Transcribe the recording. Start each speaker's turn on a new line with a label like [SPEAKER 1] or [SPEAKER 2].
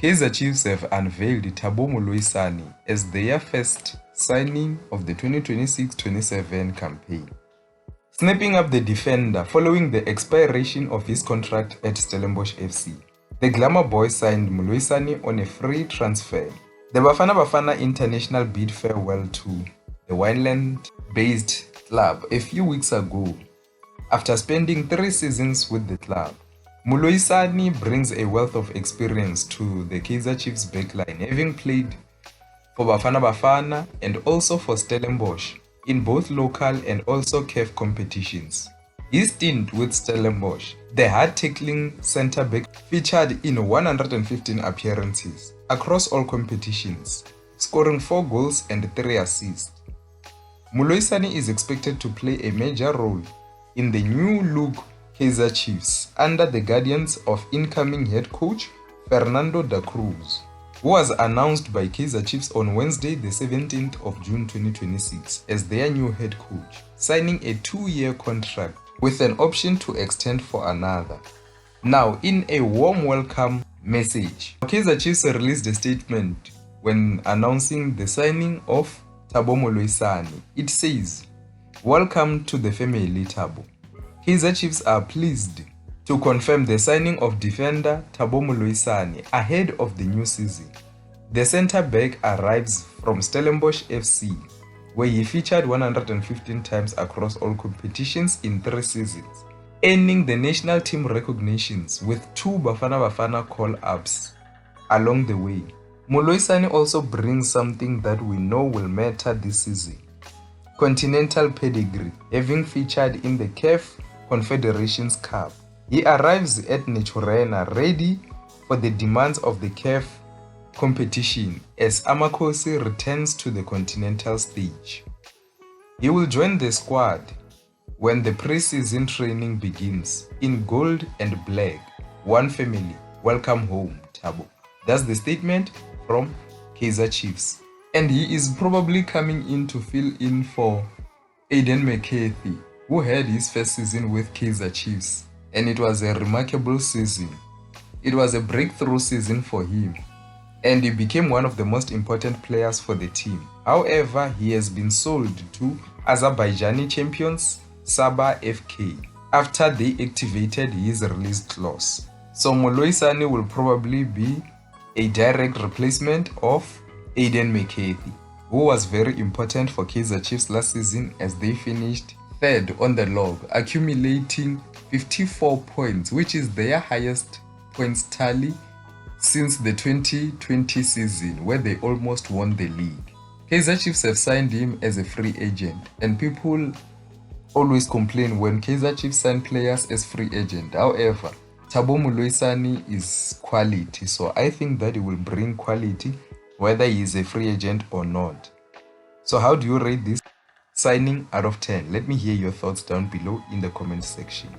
[SPEAKER 1] Kaizer Chiefs have unveiled Thabo Moloisane as their first signing of the 2026-27 campaign, snapping up the defender following the expiration of his contract at Stellenbosch FC. The Glamour Boys signed Moloisane on a free transfer. The Bafana Bafana International bid farewell to the Wineland-based club a few weeks ago after spending 3 seasons with the club. Moloisane brings a wealth of experience to the Kaizer Chiefs backline, having played for Bafana Bafana and also for Stellenbosch in both local and also CAF competitions. His stint with Stellenbosch, the hard-tackling centre-back, featured in 115 appearances across all competitions, scoring 4 goals and 3 assists. Moloisane is expected to play a major role in the new-look Kaizer Chiefs under the guidance of incoming head coach Fernando da Cruz, who was announced by Kaizer Chiefs on Wednesday the 17th of June 2026 as their new head coach, signing a 2-year contract with an option to extend for another. Now, in a warm welcome message, Kaizer Chiefs released a statement when announcing the signing of Thabo Moloisane. It says, "Welcome to the family, Thabo. Kaizer Chiefs are pleased to confirm the signing of defender Thabo Moloisane ahead of the new season. The centre-back arrives from Stellenbosch FC, where he featured 115 times across all competitions in 3 seasons, earning the national team recognitions with 2 Bafana Bafana call-ups along the way. Moloisane also brings something that we know will matter this season: continental pedigree, having featured in the CAF Confederations Cup. He arrives at Naturena ready for the demands of the CAF competition as Amakhosi returns to the continental stage. He will join the squad when the pre-season training begins in gold and black. One family, welcome home, Thabo." That's the statement from Kaizer Chiefs. And he is probably coming in to fill in for Aiden McCarthy, who had his first season with Kaizer Chiefs, and it was a remarkable season. It was a breakthrough season for him, and he became one of the most important players for the team. However, he has been sold to Azerbaijani champions Sabah FK after they activated his release clause. So Moloisane will probably be a direct replacement of Aiden McCarthy, who was very important for Kaizer Chiefs last season as they finished 3rd on the log, accumulating 54 points, which is their highest points tally since the 2020 season, where they almost won the league. Kaizer Chiefs have signed him as a free agent, and people always complain when Kaizer Chiefs sign players as free agent. However, Thabo Moloisane is quality, so I think that he will bring quality whether he is a free agent or not. So how do you rate this signing out of 10? Let me hear your thoughts down below in the comment section.